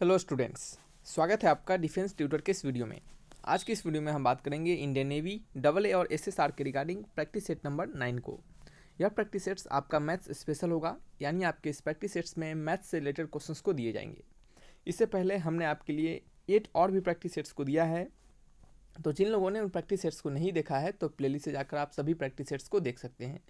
Hello students, स्वागत है आपका डिफेंस ट्यूटर के इस वीडियो में। आज की इस वीडियो में हम बात करेंगे इंडियन नेवी AA और SSR के रिगार्डिंग प्रैक्टिस सेट नंबर 9 को। यह प्रैक्टिस सेट्स आपका मैथ्स स्पेशल होगा, यानी आपके इस प्रैक्टिस सेट्स में मैथ्स से रिलेटेड क्वेश्चंस को दिए जाएंगे। इससे पहले हमने आपके लिए 8 और भी प्रैक्टिस सेट्स को दिया है, तो जिन लोगों ने उन प्रैक्टिस सेट्स को नहीं देखा है तो प्लेलिस्ट से जाकर आप सभी प्रैक्टिस सेट्स को देख सकते हैं।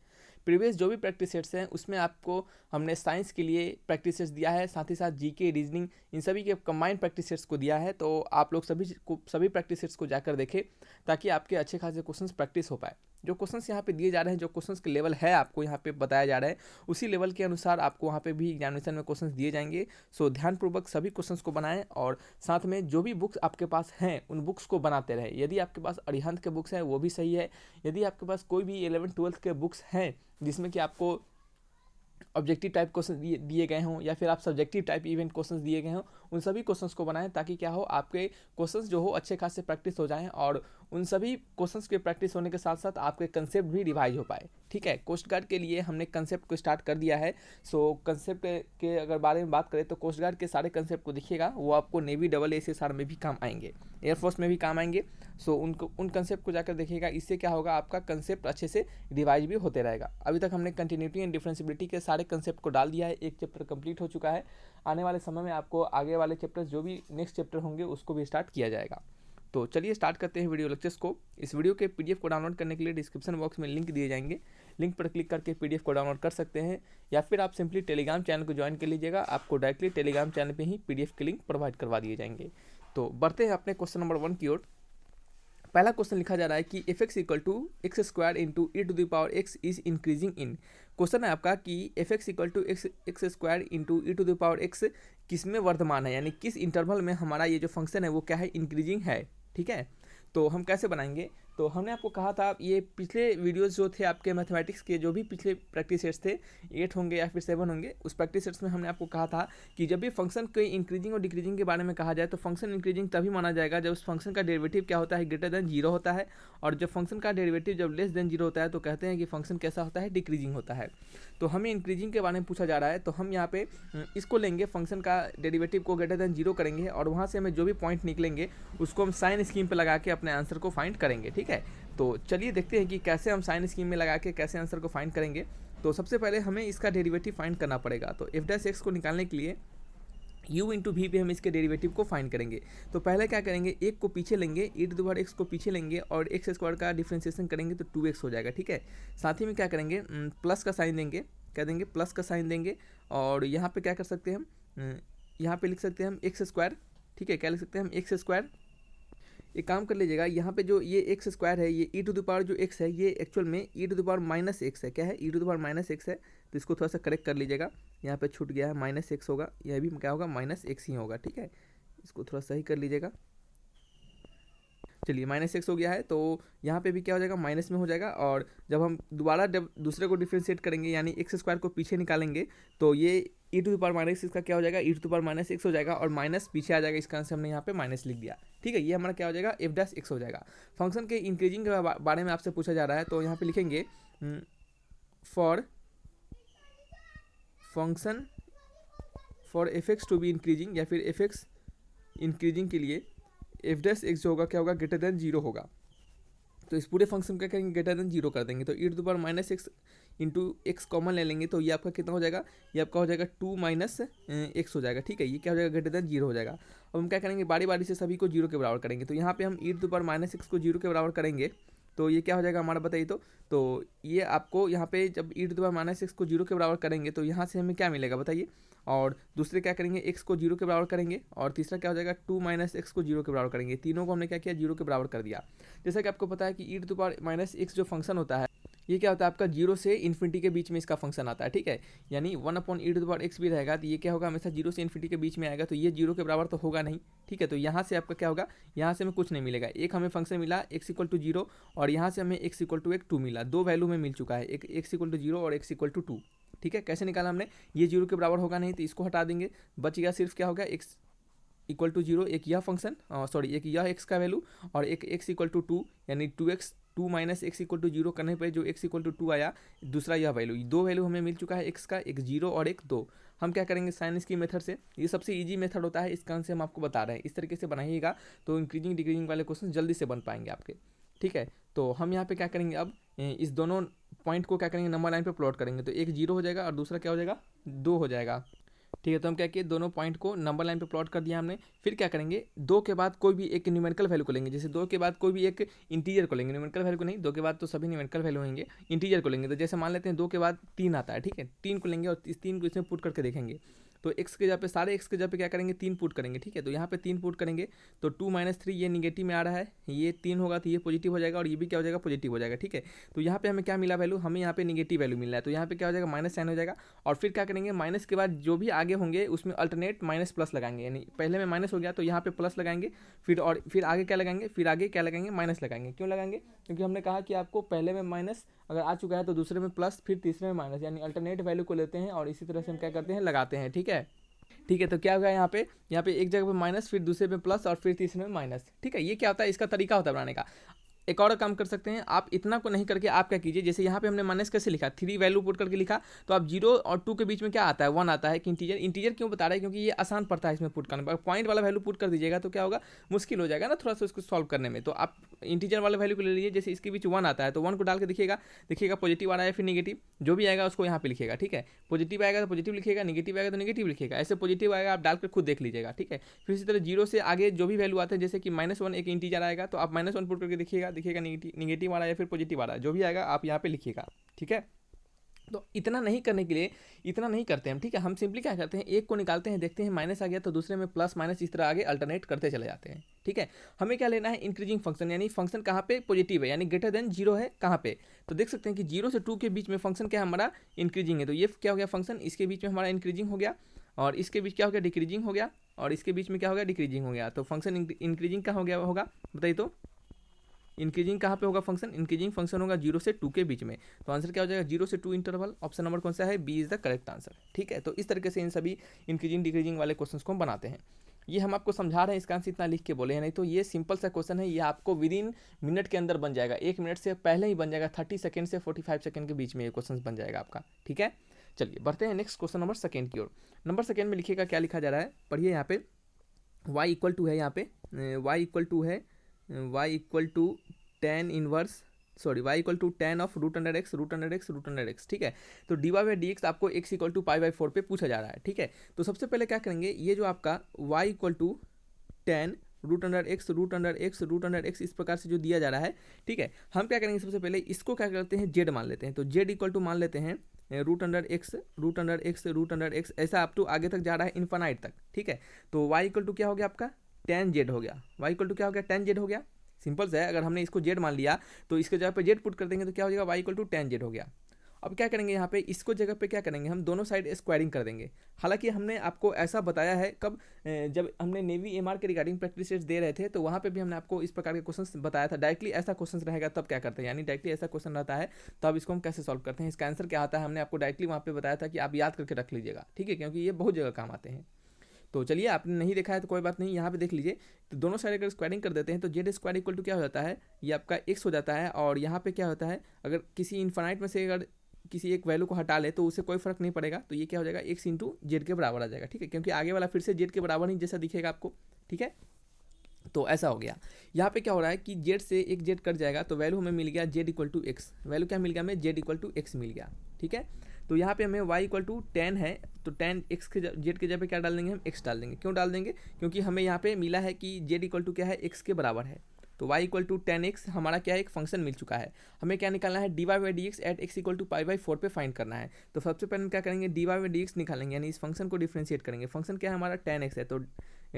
प्रीवियस जो भी प्रैक्टिस सेट्स हैं उसमें आपको हमने साइंस के लिए प्रैक्टिस सेट्स दिया है, साथ ही साथ जीके, रीजनिंग, इन सभी के कंबाइंड प्रैक्टिस सेट्स को दिया है। तो आप लोग सभी प्रैक्टिस सेट्स को जाकर देखें ताकि आपके अच्छे खासे क्वेश्चंस प्रैक्टिस हो पाए। जो क्वेश्चंस यहाँ पे दिए जा रहे हैं, जो क्वेश्चंस के लेवल है आपको यहाँ पे बताया जा रहा है, उसी लेवल के अनुसार आपको वहाँ पे भी एग्जामिनेशन में क्वेश्चंस दिए जाएंगे। सो ध्यानपूर्वक सभी क्वेश्चंस को बनाएं और साथ में जो भी बुक्स आपके पास हैं उन बुक्स को बनाते रहे। यदि आपके पास अरिहंत के बुक्स हैं वो भी सही है। यदि आपके पास कोई भी 11th-12th के बुक्स हैं जिसमें कि आपको ऑब्जेक्टिव टाइप क्वेश्चन दिए गए हों या फिर आप सब्जेक्टिव टाइप इवेंट क्वेश्चंस दिए गए हों, उन सभी क्वेश्चंस को बनाएं ताकि क्या हो, आपके क्वेश्चंस जो हो अच्छे खासे प्रैक्टिस हो जाएं और उन सभी क्वेश्चंस के प्रैक्टिस होने के साथ साथ आपके कंसेप्ट भी रिवाइज हो पाए। ठीक है, कोस्ट गार्ड के लिए हमने कंसेप्ट को स्टार्ट कर दिया है। सो कंसेप्ट के अगर बारे में बात करें तो कोस्ट गार्ड के सारे कंसेप्ट को देखिएगा, वो आपको नेवी SSR में भी काम आएंगे, एयरफोर्स में भी काम आएंगे। सो उन कंसेप्ट को जाकर देखिएगा, इससे क्या होगा, आपका कंसेप्ट अच्छे से रिवाइज भी होते रहेगा। अभी तक हमने कंटिन्यूटी एंड डिफरेंशिबिलिटी के सारे कंसेप्ट को डाल दिया है, एक चैप्टर कंप्लीट हो चुका है। आने वाले समय में आपको आगे वाले चैप्टर्स जो भी नेक्स्ट चैप्टर होंगे उसको भी स्टार्ट किया जाएगा। तो चलिए स्टार्ट करते हैं वीडियो लेक्चर्स को। इस वीडियो के PDF को डाउनलोड करने के लिए डिस्क्रिप्शन बॉक्स में लिंक दिए जाएंगे, लिंक पर क्लिक करके PDF को डाउनलोड कर सकते हैं, या फिर आप सिंपली टेलीग्राम चैनल को ज्वाइन कर लीजिएगा, आपको डायरेक्टली टेलीग्राम चैनल पे ही PDF के लिंक प्रोवाइड करवा दिए जाएंगे। तो बढ़ते हैं अपने क्वेश्चन नंबर 1 की ओर। पहला क्वेश्चन लिखा जा रहा है कि fx equal to x² into e⁻x is increasing in. Question है आपका कि fx equal to x² into e⁻x किस में वर्धमान है, यानी किस इंटरवल में हमारा ये जो फंक्शन है वो क्या है, इंक्रीजिंग है। ठीक है, तो हम कैसे बनाएंगे, तो हमने आपको कहा था, ये पिछले वीडियोस जो थे आपके मैथमेटिक्स के, जो भी पिछले प्रैक्टिस सेट्स थे 8 होंगे या फिर 7 होंगे, उस प्रैक्टिस सेट्स में हमने आपको कहा था कि जब भी फंक्शन के इंक्रीजिंग और डिक्रीजिंग के बारे में कहा जाए तो फंक्शन इंक्रीजिंग तभी माना जाएगा जब उस फंक्शन का डेरिवेटिव क्या होता है, ग्रेटर देन 0 होता है, और जब फंक्शन का डेरिवेटिव जब लेस देन 0 होता है तो कहते हैं कि फंक्शन कैसा होता है, डिक्रीजिंग होता है। तो हमें इंक्रीजिंग के बारे में पूछा जा रहा है, तो हम यहाँ पे इसको लेंगे, फंक्शन का डेरिवेटिव को ग्रेटर देन 0 करेंगे और वहाँ से हमें जो भी पॉइंट निकलेंगे उसको हम साइन स्कीम पे लगा के अपने आंसर को फाइंड करेंगे। ठीक है, तो चलिए देखते हैं कि कैसे हम साइन स्कीम में लगा के कैसे आंसर को फाइंड करेंगे। तो सबसे पहले हमें इसका डेरिवेटिव फाइंड करना पड़ेगा। तो f' को निकालने के लिए u इंटू वी पे हम इसके डेरिवेटिव को फाइंड करेंगे। तो पहले क्या करेंगे, एक को पीछे लेंगे, e⁻x को पीछे लेंगे और x² का डिफ्रेंसिएशन करेंगे तो 2x हो जाएगा। ठीक है, साथ ही में क्या करेंगे, प्लस का साइन देंगे, क्या देंगे, प्लस का साइन देंगे, और यहाँ पे क्या कर सकते हैं हम, यहाँ पे लिख सकते हैं हम x²। ठीक है, क्या लिख सकते हैं हम, x²। एक काम कर लीजिएगा, यहाँ पे जो ये x² है, ये जो x है ये एक्चुअल में e⁻x है। क्या है, e⁻x है, तो इसको थोड़ा सा करेक्ट कर लीजिएगा, यहाँ पे छूट गया है, -x होगा, यह भी क्या होगा, -x ही होगा। ठीक है, इसको थोड़ा सही कर लीजिएगा। चलिए -x हो गया है, तो यहाँ पे भी क्या हो जाएगा, माइनस में हो जाएगा, और जब हम दोबारा जब दूसरे को डिफ्रेंशिएट करेंगे यानी x² को पीछे निकालेंगे तो ये e⁻x का क्या हो जाएगा, e⁻x हो जाएगा, और माइनस पीछे आ जाएगा, इसका आंसर हमने यहाँ पे माइनस लिख दिया। ठीक है, ये हमारा क्या हो जाएगा, f' हो जाएगा। फंक्शन के इंक्रीजिंग के बारे में आपसे पूछा जा रहा है, तो यहाँ पे लिखेंगे for function for fx to be increasing, या फिर fx इंक्रीजिंग के लिए f' जो होगा क्या होगा, ग्रेटर देन 0 होगा। तो इस पूरे फंक्शन का करेंगे, ग्रेटर देन 0 कर देंगे, तो e⁻x इंटू x कॉमन ले लेंगे, तो ये आपका कितना हो जाएगा, ये आपका हो जाएगा 2 - x हो जाएगा। ठीक है, ये क्या हो जाएगा, ग्रेटर देन 0 हो जाएगा। अब हम क्या करेंगे, बारी बारी से सभी को 0 के बराबर करेंगे। तो यहाँ पे हम e⁻x को 0 के बराबर करेंगे तो ये क्या हो जाएगा हमारा, बताइए। तो ये आपको यहाँ पे जब e⁻x को 0 के बराबर करेंगे तो यहाँ से हमें क्या मिलेगा, बताइए। और दूसरे क्या करेंगे, x को 0 के बराबर करेंगे, और तीसरा क्या हो जाएगा, 2 - x को 0 के बराबर करेंगे। तीनों को हमने क्या किया, 0 के बराबर कर दिया। जैसा कि आपको पता है कि e⁻x जो फंक्शन होता है, ये क्या होता है आपका 0 से इन्फिनिटी के बीच में इसका फंक्शन आता है। ठीक है, यानी 1/e⁻x भी रहेगा तो ये क्या होगा, हमेशा 0 से इन्फिनिटी के बीच में आएगा, तो ये 0 के बराबर तो होगा नहीं। ठीक है, तो यहाँ से आपका क्या होगा, यहाँ से हमें कुछ नहीं मिलेगा। एक हमें फंक्शन मिला x = 0, और यहाँ से हमें x = 2 मिला, दो वैल्यू में मिल चुका है, एक x = 0 और x = 2। ठीक है, कैसे निकाला हमने, ये 0 के बराबर होगा नहीं तो इसको हटा देंगे, बच गया सिर्फ क्या होगा, x = 0, एक यह फंक्शन, सॉरी एक यह x का वैल्यू, और एक x = 2 यानी 2x 2 minus x equal to 0 करने पर जो एक्स इक्वल टू 2 आया, दूसरा यह वैल्यू, दो वैल्यू हमें मिल चुका है एक्स का, एक 0 और एक 2। हम क्या करेंगे साइन इसकी मेथड से, ये सबसे इजी मेथड होता है, इसका आंसर हम आपको बता रहे हैं, इस तरीके से बनाइएगा तो इंक्रीजिंग डिक्रीजिंग वाले क्वेश्चन जल्दी से बन पाएंगे आपके। ठीक है, तो हम यहाँ पे क्या करेंगे, अब इस दोनों पॉइंट को क्या करेंगे, नंबर लाइन पे प्लॉट करेंगे, तो एक 0 हो जाएगा और दूसरा क्या हो जाएगा, 2 हो जाएगा। ठीक है, तो हम क्या किए, दोनों पॉइंट को नंबर लाइन पे प्लॉट कर दिया हमने। फिर क्या करेंगे, 2 के बाद कोई भी एक न्यूमेरिकल वैल्यू को लेंगे, जैसे 2 के बाद कोई भी एक इंटीजर को लेंगे, न्यूमेरिकल वैल्यू को नहीं, 2 के बाद तो सभी न्यूमेरिकल वैल्यू होंगे, इंटीजर को लेंगे। तो जैसे मान लेते हैं 2 के बाद 3 आता है, ठीक है, 3 को लेंगे और इस 3 को इसमें पुट करके देखेंगे, तो एक्स के जगह पे, सारे एक्स के जगह पे क्या करेंगे, 3 पुट करेंगे। ठीक है, तो यहाँ पे 3 पुट करेंगे तो 2 माइनस 3 ये निगेटिव में आ रहा है, ये 3 होगा तो ये पॉजिटिव हो जाएगा और ये भी क्या हो जाएगा, पॉजिटिव हो जाएगा। ठीक है, तो यहाँ पे हमें क्या मिला वैल्यू, हमें यहाँ पे निगेटिव वैल्यू मिल रहा है, तो यहाँ पे क्या हो जाएगा, माइनस साइन हो जाएगा। और फिर क्या करेंगे, माइनस के बाद जो भी आगे होंगे उसमें अल्टरनेट माइनस प्लस लगाएंगे, यानी पहले में माइनस हो गया तो यहाँ पे प्लस लगाएंगे, फिर आगे क्या लगाएंगे, फिर आगे क्या लगाएंगे, माइनस लगाएंगे। क्यों लगाएंगे, क्योंकि हमने कहा कि आपको पहले में माइनस अगर आ चुका है तो दूसरे में प्लस, फिर तीसरे में माइनस, यानी अल्टरनेट वैल्यू को लेते हैं और इसी तरह से हम क्या करते हैं, लगाते हैं। ठीक है, ठीक है, तो क्या होगा यहाँ पे एक जगह पे माइनस, फिर दूसरे पे प्लस और फिर तीसरे में माइनस। ठीक है, ये क्या होता है, इसका तरीका होता है बनाने का। एक और काम कर सकते हैं आप, इतना को नहीं करके आप क्या कीजिए, जैसे यहाँ पे हमने माइनस कैसे लिखा, 3 वैल्यू पुट करके लिखा, तो आप 0 और 2 के बीच में क्या आता है, 1 आता है कि इंटीजर क्यों बता रहे हैं, क्योंकि ये आसान पड़ता है इसमें पुट करने पर। पॉइंट वाला वैल्यू पुट कर दीजिएगा तो क्या होगा, मुश्किल हो जाएगा ना थोड़ा सा उसको सॉल्व करने में। तो आप इंटीजर वाला वैल्यू को ले लीजिए, जैसे इसके बीच 1 आता है तो 1 को डाल के देखिएगा पॉजिटिव आ रहा है फिर निगेटिव, जो भी आएगा उसको यहाँ पे लिखिएगा। ठीक है, पॉजिटिव आएगा तो पॉजिटिव लिखिएगा, निगेटिव आएगा तो निगेटिव लिखिएगा, ऐसे पॉजिटिव आएगा आप डालकर खुद देख लीजिएगा। ठीक है, फिर इसी तरह 0 से आगे जो भी वैल्यू आते हैं, जैसे कि -1 एक इंटीजर आएगा तो आप -1 पुट करके देखिएगा निगेटिव आ रहा है या फिर पॉजिटिव आ रहा है, जो भी आएगा आप यहाँ पे लिखिएगा। ठीक है, तो इतना नहीं करने के लिए, इतना नहीं करते हम। ठीक है, हम सिंपली क्या करते हैं, एक को निकालते हैं, देखते हैं माइनस आ गया तो दूसरे में प्लस माइनस, इस तरह आगे अल्टरनेट करते चले जाते हैं। ठीक है, हमें क्या लेना है, इंक्रीजिंग फंक्शन, यानी फंक्शन कहाँ पे पॉजिटिव है, यानी ग्रेटर देन 0 है कहाँ पे, तो देख सकते हैं कि 0 से 2 के बीच में फंक्शन क्या हमारा इंक्रीजिंग है, तो ये क्या हो गया फंक्शन, इसके बीच में हमारा इंक्रीजिंग हो गया और इसके बीच क्या हो गया, डिक्रीजिंग हो गया और इसके बीच में क्या हो गया, डिक्रीजिंग हो गया। तो फंक्शन इंक्रीजिंग कहाँ हो गया होगा बताइए, तो इंक्रीजिंग कहाँ पे होगा फंक्शन, इंक्रीजिंग फंक्शन होगा 0 से 2 के बीच में। तो आंसर क्या हो जाएगा, 0 से 2 इंटरवल, ऑप्शन नंबर कौन सा है, B is the correct answer. ठीक है, तो इस तरीके से इन सभी इंक्रीजिंग डिक्रीजिंग वाले क्वेश्चन को हम बनाते हैं। ये हम आपको समझा रहे हैं, इसका आंसर इतना लिख के बोले हैं, नहीं तो ये सिंपल सा क्वेश्चन है, ये आपको विद इन मिनट के अंदर बन जाएगा, 1 मिनट से पहले ही बन जाएगा, 30 सेकंड से 45 सेकंड के बीच में ये क्वेश्चन बन जाएगा आपका। ठीक है, चलिए बढ़ते हैं नेक्स्ट क्वेश्चन नंबर सेकंड की ओर। नंबर सेकंड में लिखिएगा, क्या लिखा जा रहा है, पढ़िए यहाँ पे, y इक्वल टू है, यहाँ पे y इक्वल टू है, y equal to tan inverse, sorry y equal to tan of root under x. ठीक है, तो D Y by D X आपको x इक्वल टू π/4 पे पूछा जा रहा है। ठीक है, तो सबसे पहले क्या करेंगे, ये जो आपका y equal to tan root under x इस प्रकार से जो दिया जा रहा है। ठीक है, हम क्या करेंगे, सबसे पहले इसको क्या करते हैं, z मान लेते हैं, तो z इक्वल टू मान लेते हैं रूट अंडर एक्स, ऐसा अप टू आगे तक जा रहा है इन्फानाइट तक। ठीक है, तो y इक्वल टू क्या हो गया आपका, tan z हो गया, y इक्वल टू क्या हो गया, tan z हो गया। सिंपल से है, अगर हमने इसको z मान लिया तो इसके जगह पे z पुट कर देंगे तो क्या हो जाएगा, y equal to tan z हो गया। अब क्या करेंगे, यहाँ पे इसको जगह पे क्या करेंगे, हम दोनों साइड स्क्वायरिंग कर देंगे। हालांकि हमने आपको ऐसा बताया है कब, जब हमने नेवी एमआर के रिगार्डिंग प्रैक्टिस सेट्स दे रहे थे तो वहाँ पे भी हमने आपको इस प्रकार के क्वेश्चन बताया था। डायरेक्टली ऐसा क्वेश्चन रहेगा तब क्या करते हैं, यानी डायरेक्टली ऐसा क्वेश्चन रहता है तब इसको हम कैसे सॉल्व करते हैं, इसका आंसर क्या आता है, हमने आपको डायरेक्टली वहाँ पे बताया था कि आप याद करके रख लीजिएगा। ठीक है, क्योंकि ये बहुत जगह काम आते हैं। तो चलिए, आपने नहीं देखा है तो कोई बात नहीं, यहाँ पे देख लीजिए। तो दोनों साइड अगर स्क्वायरिंग कर देते हैं तो जेड स्क्वायर इक्वल टू क्या हो जाता है, ये आपका x हो जाता है। और यहाँ पे क्या होता है, अगर किसी इन्फानाइट में से अगर किसी एक वैल्यू को हटा ले तो उससे कोई फर्क नहीं पड़ेगा, तो ये क्या हो जाएगा, x इंटू जेड के बराबर आ जाएगा। ठीक है, क्योंकि आगे वाला फिर से जेड के बराबर ही जैसा दिखेगा आपको। ठीक है, तो ऐसा हो गया। यहाँ पे क्या हो रहा है कि जेड से एक जेड कट जाएगा तो वैल्यू हमें मिल गया Z equal to X, value क्या मिल गया हमें, जेड इक्वल टू एक्स मिल गया। ठीक है, तो यहाँ पे हमें y इक्वल टू tan है, तो tan x के जेड के जगह पे क्या डाल देंगे, हम x डाल देंगे। क्यों डाल देंगे, क्योंकि हमें यहाँ पे मिला है कि z इक्वल टू क्या है, x के बराबर है। तो y equal to tan x हमारा क्या है, एक फंक्शन मिल चुका है। हमें क्या निकालना है, dy by D X at X equal to π/4 पे फाइंड करना है। तो सबसे पहले हम क्या करेंगे, dy बाई डी एक्स निकालेंगे, यानी इस फंक्शन को डिफ्रेंशिएट करेंगे। फंक्शन क्या है हमारा, tan x है, तो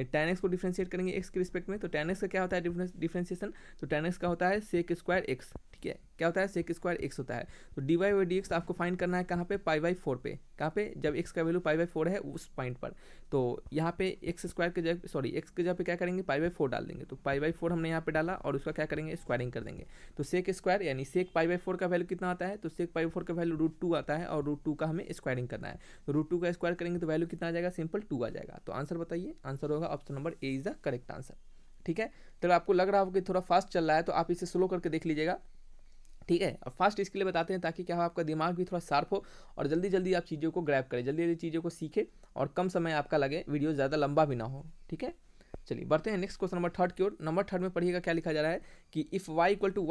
tan x को डिफ्रेंशिएट करेंगे x के रिस्पेक्ट में। तो tan x का क्या होता है डिफ्रेंशिएशन, तो tan x का होता है सेक स्क्वायर x। ठीक है, क्या होता है, सेक स्क्वायर x होता है। तो dy बाई डी एक्स आपको फाइंड करना है कहाँ पे, π/4 पे, कहाँ पे, जब x का वैल्यू π/4 है उस पॉइंट पर। तो यहाँ पे x स्क्वायर के जगह, सॉरी x के जगह पे क्या करेंगे, π/4 डाल देंगे। तो π/4 हमने यहाँ पे डाला और उसका क्या करेंगे, स्क्वायरिंग कर देंगे। तो सेक स्क्वायर यानी सेक π/4 का वैल्यू कितना आता है, तो सेक π/4 का वैल्यू √2 आता है और √2 का हमें स्क्वायरिंग करना है। तो √2 का स्क्वायर करेंगे तो वैल्यू कितना आ जाएगा, सिंपल 2 आ जाएगा। तो आंसर बताइए, आंसर होगा option number A is the correct answer. ठीक है, तो आपको लग रहा हो कि थोड़ा फास्ट चल रहा है तो आप इसे स्लो करके देख लीजिएगा। ठीक है। और फास्ट इसके लिए बताते हैं ताकि क्या हो, आपका दिमाग भी थोड़ा शार्प हो और जल्दी जल्दी आप चीज़ों को ग्रैब करें, जल्दी जल्दी चीज़ों को सीखें और कम समय आपका लगे, वीडियो ज़्यादा लंबा भी ना हो। ठीक है, चलिए बढ़ते हैं नेक्स्ट क्वेश्चन नंबर थर्ड की ओर। नंबर थर्ड में पढ़िएगा क्या लिखा जा रहा है कि if y equal to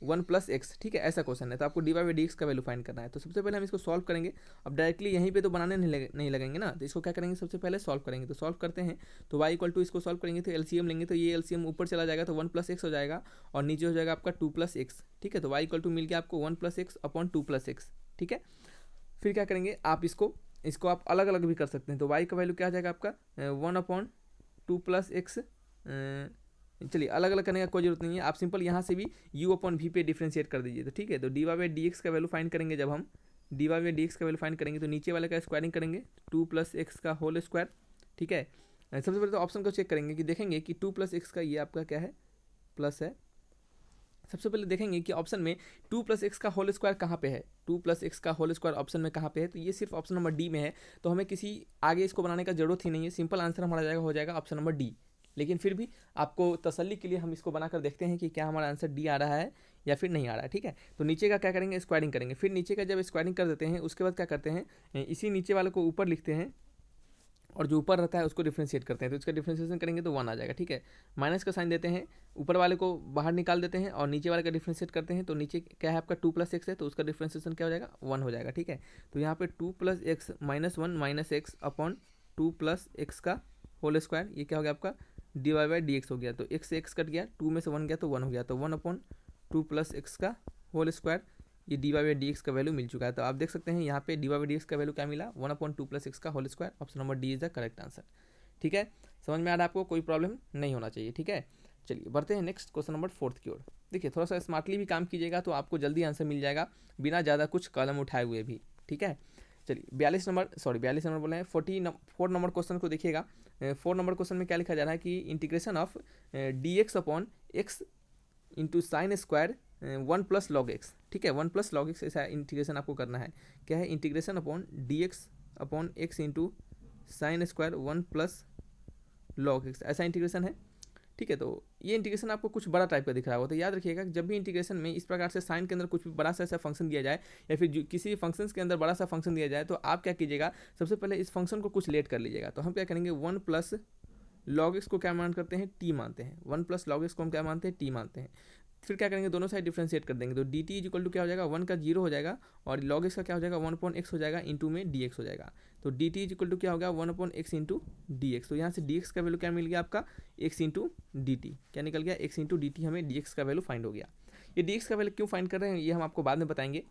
1/1+1/x, ठीक है, ऐसा क्वेश्चन है। तो आपको dy/dx का वैल्यू फाइंड करना है। तो सबसे पहले हम इसको सॉल्व करेंगे। अब डायरेक्टली यहीं पे तो बनाने नहीं लगेंगे ना, तो इसको क्या करेंगे, सबसे पहले सॉल्व करेंगे। तो सॉल्व करते हैं, तो y इक्वल टू इसको सॉल्व करेंगे तो एलसीएम लेंगे, तो ये एलसीएम ऊपर चला जाएगा तो 1+x हो जाएगा और नीचे हो जाएगा आपका 2+x। ठीक है, तो y इक्वल टू मिल गया आपको 1+x/2+x। ठीक है, फिर क्या करेंगे, आप इसको आप अलग अलग भी कर सकते हैं। तो y का वैल्यू क्या आ जाएगा आपका 1/2+x। चलिए अलग अलग करने का कोई जरूरत नहीं है, आप सिंपल यहाँ से भी u/v पे डिफ्रेंशिएट कर दीजिए। तो ठीक है, तो dy/dx का वैल्यू फाइंड करेंगे। जब हम dy/dx का वैल्यू फाइंड करेंगे तो नीचे वाले का स्क्वायरिंग करेंगे 2+x का होल स्क्वायर। ठीक है, सबसे पहले तो ऑप्शन को चेक करेंगे कि देखेंगे कि 2+x का ये आपका क्या है, प्लस है। सबसे पहले देखेंगे कि ऑप्शन में 2+x का होल स्क्वायर कहाँ पे है, 2+x का होल स्क्वायर ऑप्शन में कहाँ पे है, तो ये सिर्फ ऑप्शन नंबर डी में है। तो हमें किसी आगे इसको बनाने का जरूरत ही नहीं है, सिंपल आंसर हमारा हो जाएगा ऑप्शन नंबर डी। लेकिन फिर भी आपको तसल्ली के लिए हम इसको बनाकर देखते हैं कि क्या हमारा आंसर डी आ रहा है या फिर नहीं आ रहा है। ठीक है, तो नीचे का क्या करेंगे, स्क्वायरिंग करेंगे। फिर नीचे का जब स्क्वायरिंग कर देते हैं उसके बाद क्या करते हैं, इसी नीचे वाले को ऊपर लिखते हैं और जो ऊपर रहता है उसको डिफ्रेंशिएट करते हैं। तो इसका डिफ्रेंशिएशन करेंगे तो 1 आ जाएगा। ठीक है, माइनस का साइन देते हैं, ऊपर वाले को बाहर निकाल देते हैं और नीचे वाले का डिफ्रेंशिएट करते हैं। तो नीचे क्या है आपका 2+x है, तो उसका डिफ्रेंशिएशन क्या हो जाएगा, 1 हो जाएगा। ठीक है, तो यहाँ पे 2+x -1 - x अपॉन 2+x का होल स्क्वायर, ये क्या हो गया आपका dy/dx हो गया। तो x से x कट गया, 2 में से 1 गया तो 1 हो गया। तो 1/2+x का होल स्क्वायर, ये dy/dx का वैल्यू मिल चुका है। तो आप देख सकते हैं यहाँ पे dy/dx का वैल्यू क्या मिला, 1/2+x का whole square. Option number D is the correct answer. ठीक है, समझ में आ रहा है आपको, कोई प्रॉब्लम नहीं होना चाहिए। ठीक है, चलिए बढ़ते हैं नेक्स्ट क्वेश्चन नंबर फोर्थ की ओर। देखिए थोड़ा सा स्मार्टली भी काम कीजिएगा तो आपको जल्दी आंसर मिल जाएगा बिना ज़्यादा कुछ कलम उठाए हुए भी। ठीक है, चलिए 42 नंबर बोले हैं, 4 नंबर क्वेश्चन को देखिएगा। 4 नंबर क्वेश्चन में क्या लिखा जा रहा है कि integration of dx/x into sine square 1+log x। ठीक है, 1+log x ऐसा इंटीग्रेशन आपको करना है। क्या है, integration upon dx/x into sine square 1+log x, ऐसा इंटीग्रेशन है। ठीक है, तो ये इंटीग्रेशन आपको कुछ बड़ा टाइप का दिख रहा होगा। तो याद रखिएगा जब भी इंटीग्रेशन में इस प्रकार से साइन के अंदर कुछ भी बड़ा सा ऐसा फंक्शन दिया जाए या फिर किसी फंक्शन के अंदर बड़ा सा फंक्शन दिया जाए, तो आप क्या कीजिएगा, सबसे पहले इस फंक्शन को कुछ लेट कर लीजिएगा। तो हम क्या करेंगे, 1+log x को क्या मान करते हैं, टी मानते हैं। 1+log x को हम क्या मानते हैं, टी मानते हैं। फिर क्या करेंगे, दोनों साइड डिफ्रेंशिएट कर देंगे। तो डी टी इक्वल टू क्या हो जाएगा, 1 का 0 हो जाएगा और log x का क्या हो जाएगा, 1/x हो जाएगा, इंटू में dx हो जाएगा। तो डी टी इक्वल टू क्या हो गया, 1/x इंटू dx। तो यहाँ से dx का वैल्यू क्या मिल गया आपका, x इंटू डी टी। क्या निकल गया, x इंटू डी टी, हमें dx का वैल्यू फाइंड हो गया। ये dx का वैल्यू क्यों फाइंड कर रहे हैं ये हम आपको बाद में बताएंगे।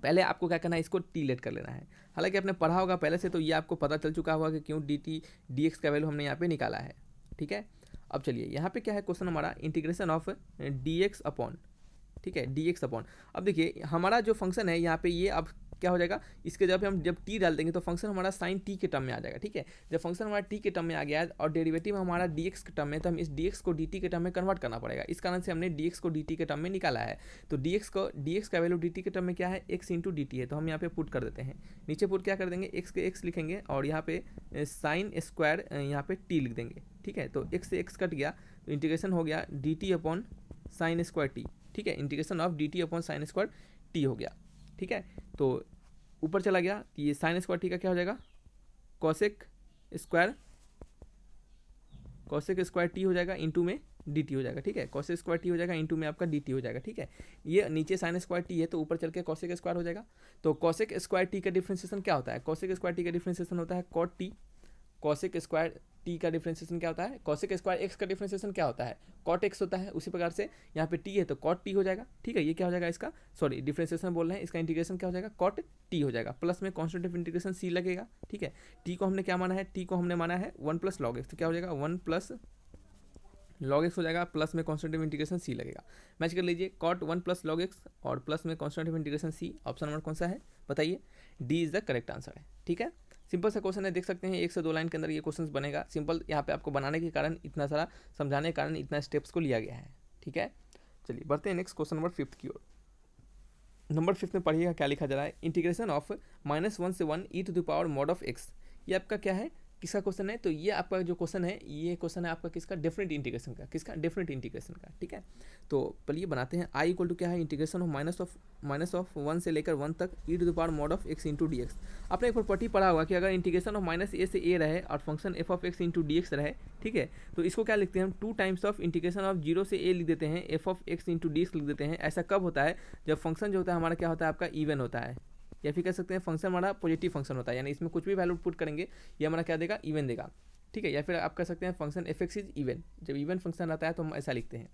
पहले आपको क्या करना है, इसको टी लेट कर लेना है। हालांकि आपने पढ़ा होगा पहले से, तो ये आपको पता चल चुका होगा कि क्यों डी टी dx का वैल्यू हमने यहाँ पे निकाला है। ठीक है, अब चलिए यहाँ पे क्या है क्वेश्चन हमारा, इंटीग्रेशन ऑफ dx अपॉन, ठीक है, dx अपॉन। अब देखिए हमारा जो फंक्शन है यहाँ पे, ये अब क्या हो जाएगा, इसके जब हम जब t डाल देंगे तो फंक्शन हमारा साइन t के टर्म में आ जाएगा। ठीक है, जब फंक्शन हमारा t के टर्म में आ गया और डेरिवेटिव हमारा dx के टर्म में, तो हम इस dx को dt के टर्म में कन्वर्ट करना पड़ेगा। इस कारण से हमने dx को dt के टर्म में निकाला है। तो dx का वैल्यू dt के टर्म में क्या है, x इंटू dt है। तो हम यहाँ पे पुट कर देते हैं, नीचे पुट क्या कर देंगे, x के x लिखेंगे और यहाँ पे साइन स्क्वायर यहाँ पे t लिख देंगे। ठीक है, तो x से x कट गया तो इंटीग्रेशन हो गया dt upon sine square t। ठीक है, integration of dt upon sine square t हो गया। ठीक है, तो ऊपर चला गया, ये साइन स्क्वायर टी का क्या हो जाएगा, कॉसेक स्क्वायर टी हो जाएगा, इंटू में डी टी हो जाएगा। ठीक है, कॉसेक स्क्वायर टी हो जाएगा, इंटू में आपका डी टी हो जाएगा। ठीक है, ये नीचे साइन स्क्वायर टी है तो ऊपर चल के कॉसेक स्क्वायर हो जाएगा। तो कॉसेक स्क्वायर टी का डिफ्रेंशिएशन क्या होता है, कॉसेक स्क्वायर टी का डिफ्रेंशिएशन होता है cot T. Cosec square T का डिफ्रेंशिएशन क्या होता है, कॉसेक स्क्वायर एक्स का डिफ्रेंशिएशन क्या होता है, कॉट एक्स होता है। उसी प्रकार से यहाँ पे टी है तो कॉट टी हो जाएगा। ठीक है, ये क्या हो जाएगा, इसका डिफ्रेंशिएशन बोल रहे हैं, इसका इंटीग्रेशन क्या हो जाएगा, कॉट टी हो जाएगा, प्लस में कॉन्स्टेंट ऑफ इंटीग्रेशन सी लगेगा। ठीक है, टी को हमने क्या माना है, टी को हमने माना है 1+log x, तो क्या हो जाएगा 1+log x हो जाएगा, प्लस में कॉन्स्टेंट ऑफ इंटीग्रेशन सी लगेगा। मैच कर लीजिए, कॉट 1+log x और प्लस में constant of integration C. Option number कौन सा है बताइए, D is the correct answer है। ठीक है, सिंपल सा क्वेश्चन है, देख सकते हैं 1 से 2 लाइन के अंदर ये क्वेश्चन बनेगा। सिंपल यहाँ पे आपको बनाने के कारण, इतना सारा समझाने के कारण इतना स्टेप्स को लिया गया है। ठीक है, चलिए बढ़ते हैं नेक्स्ट क्वेश्चन नंबर 5 की ओर। नंबर 5 में पढ़िएगा क्या लिखा जा रहा है, इंटीग्रेशन ऑफ -1 से 1 e to the power mod of x। ये आपका क्या है, किसका क्वेश्चन है, तो ये आपका जो क्वेश्चन है, ये क्वेश्चन है आपका किसका, डेफिनेट इंटीग्रेशन का, किसका, डेफिनेट इंटीग्रेशन का, ठीक है। तो चलिए बनाते हैं। आई इक्वल टू क्या है, इंटीग्रेशन ऑफ माइनस ऑफ 1 से लेकर 1 तक E to the power mod of X into D X. आपने एक प्रॉपर्टी पढ़ा होगा कि अगर इंटीग्रेशन ऑफ माइनस ए से ए रहे और function F of X into D x रहे, ठीक है, तो इसको क्या लिखते हैं हम, 2 टाइम्स ऑफ इंटीग्रेशन ऑफ 0 से ए लिख देते हैं, F of X into D x लिख देते हैं। ऐसा कब होता है, जब फंक्शन जो होता है हमारा क्या होता है, आपका इवन होता है, या फिर कह सकते हैं फंक्शन हमारा पॉजिटिव फंक्शन होता है, यानी इसमें कुछ भी वैल्यू पुट करेंगे ये हमारा क्या देगा, इवन देगा, ठीक है। या फिर आप कह सकते हैं function F x is even, जब इवन फंक्शन आता है तो हम ऐसा लिखते हैं,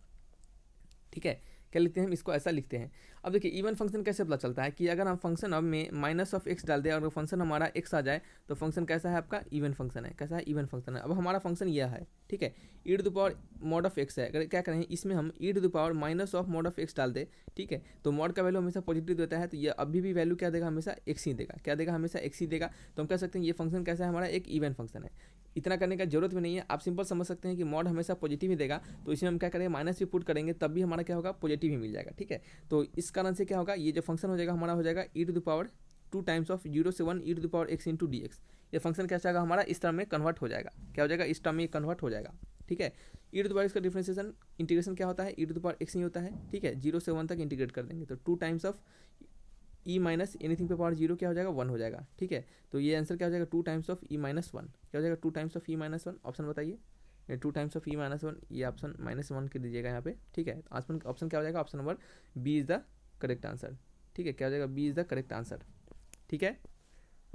ठीक है। क्या लिखते हैं हम, इसको ऐसा लिखते हैं। अब देखिए इवन फंक्शन कैसे पता चलता है कि अगर हम फंक्शन अब में माइनस ऑफ एक्स डाल दें और फंक्शन हमारा एक्स आ जाए तो फंक्शन कैसा है आपका, इवन फंक्शन है, कैसा है, इवन फंक्शन है। अब हमारा फंक्शन यह है, ठीक है, E to the power mod of X है, अगर क्या करें इसमें हम E to the power minus of mod of X डाल दे, ठीक है, तो मॉड का वैल्यू हमेशा पॉजिटिव देता है, तो ये अभी भी वैल्यू क्या देगा, हमेशा एक्स ही देगा, क्या देगा, हमेशा एक्स ही देगा। तो हम कह सकते हैं ये फंक्शन कैसा है, हमारा एक इवन फंक्शन है। इतना करने का जरूरत भी नहीं है, आप सिंपल समझ सकते हैं कि मॉड हमेशा पॉजिटिव ही देगा, तो इसमें हम क्या करेंगे, माइनस भी पुट करेंगे तब भी हमारा क्या होगा, पॉजिटिव ही मिल जाएगा, ठीक है। तो इस कारण से क्या होगा, ये जो फंक्शन हो जाएगा हमारा हो जाएगा E to the power 2 times of 0 से 1 E to the power X into D X. ये फंक्शन कैसा होगा हमारा, इस टर्म में कन्वर्ट हो जाएगा, क्या हो जाएगा, इस टर्म में कन्वर्ट हो जाएगा, ठीक है। E to the power x का डिफरेंशिएशन इंटीग्रेशन क्या होता है, E to the power x नहीं होता है, ठीक है, 0 से 1 तक इंटीग्रेट कर देंगे तो 2 times of E minus anything पे पावर 0 क्या हो जाएगा, 1 हो जाएगा, ठीक है। तो ये आंसर क्या हो जाएगा, 2 टाइम्स ऑफ ई माइनस 1, क्या हो जाएगा, 2 times of E minus 1। Option बताइए, 2 टाइम्स ऑफ ई माइनस 1, ये ऑप्शन -1 के दीजिएगा यहाँ पे, ठीक है। ऑप्शन क्या हो जाएगा, option number B is the correct answer, ठीक है, क्या हो जाएगा, B is the correct answer, ठीक है।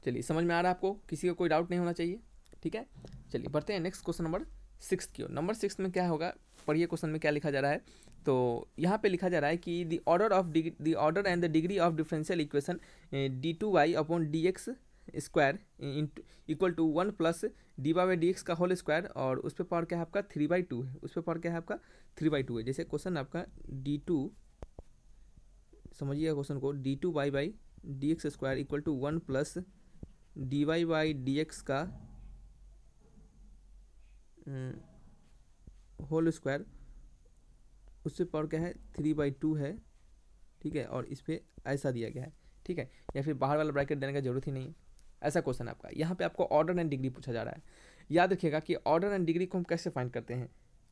चलिए समझ में आ रहा है आपको, किसी का कोई डाउट नहीं होना चाहिए, ठीक है। चलिए बढ़ते हैं नेक्स्ट क्वेश्चन नंबर 6 की ओर। नंबर 6 में क्या होगा, पढ़िए क्वेश्चन में क्या लिखा जा रहा है। तो यहाँ पे लिखा जा रहा है कि the order and the degree of differential equation d2y upon dx square equal to 1 plus dy/dx का होल स्क्वायर, और उस पर पावर क्या है आपका 3/2 है, उस पर पावर क्या है आपका 3/2 है। जैसे क्वेश्चन आपका d2, समझिएगा क्वेश्चन को, d2y/dx square equal to 1 plus dy/dx का होल स्क्वायर, उससे पावर क्या है 3/2 है, ठीक है, और इस पर ऐसा दिया गया है, ठीक है, या फिर बाहर वाला ब्रैकेट देने का जरूरत ही नहीं है। ऐसा क्वेश्चन है आपका। यहाँ पे आपको ऑर्डर एंड डिग्री पूछा जा रहा है। याद रखिएगा कि ऑर्डर एंड डिग्री को हम कैसे फाइंड करते हैं,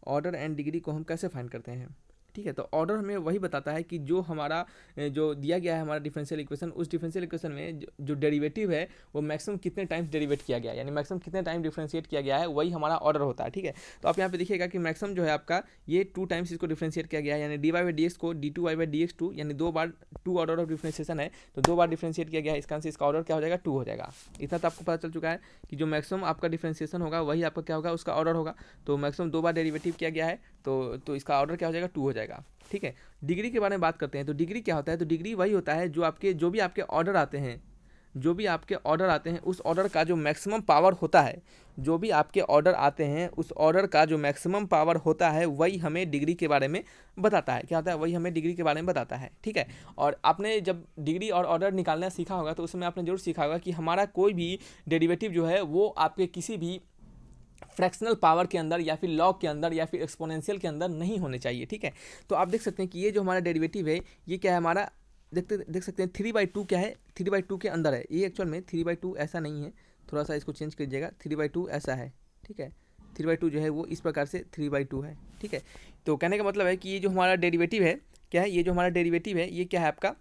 ऑर्डर एंड डिग्री को हम कैसे फाइंड करते हैं, ठीक है। तो ऑर्डर हमें वही बताता है कि जो हमारा जो दिया गया है हमारा डिफरेंशियल इक्वेशन, उस डिफरेंशियल इक्वेशन में जो डेरिवेटिव है वो मैक्सिमम कितने टाइम्स डेरिवेट किया गया है, यानी मैक्सिमम कितने टाइम डिफरेंशिएट किया गया है, वही हमारा ऑर्डर होता है, ठीक है। तो आप यहाँ पे देखिएगा कि मैक्सिमम जो है आपका ये 2 टाइम्स इसको डिफरेंशिएट किया गया है, यानी dy/dx को d2y/dx 2, यानी 2 बार 2 ऑर्डर ऑफ डिफरेंशिएशन है, तो 2 बार डिफरेंशिएट किया गया है, इसका आंसर, इसका ऑर्डर क्या हो जाएगा 2 हो जाएगा। इतना तो आपको पता चल चुका है कि जो मैक्सिमम आपका डिफरेंशिएशन होगा वही आपका क्या होगा, उसका ऑर्डर होगा। तो मैक्सिमम 2 बार डेरिवेटिव किया गया है, तो इसका ऑर्डर क्या हो जाएगा 2 हो जाएगा, ठीक है। डिग्री के बारे में बात करते हैं। तो डिग्री क्या होता है, तो डिग्री वही होता है जो भी आपके ऑर्डर आते हैं, जो भी आपके ऑर्डर आते हैं उस ऑर्डर का जो मैक्सिमम पावर होता है, जो भी आपके ऑर्डर आते हैं उस ऑर्डर का जो मैक्सिमम पावर होता है वही हमें डिग्री के बारे में बताता है। क्या होता है, वही हमें डिग्री के बारे में बताता है, ठीक है। और आपने जब डिग्री और ऑर्डर निकालना सीखा होगा तो उसमें आपने जरूर सीखा होगा कि हमारा कोई भी डेरिवेटिव जो है वो आपके किसी भी फ्रैक्शनल पावर के अंदर या फिर लॉग के अंदर या फिर एक्सपोनेंशियल के अंदर नहीं होने चाहिए, ठीक है। तो आप देख सकते हैं कि ये जो हमारा डेरिवेटिव है ये क्या है हमारा, देख सकते हैं 3/2 क्या है, 3/2 के अंदर है। ये एक्चुअल में 3/2 ऐसा नहीं है, थोड़ा सा इसको चेंज कीजिएगा, 3/2 ऐसा है, ठीक है। 3/2 जो है वो इस प्रकार से 3/2 है, ठीक है। तो कहने का मतलब है कि ये जो हमारा डेरिवेटिव है क्या है, ये जो हमारा डेरिवेटिव है ये क्या है आपका,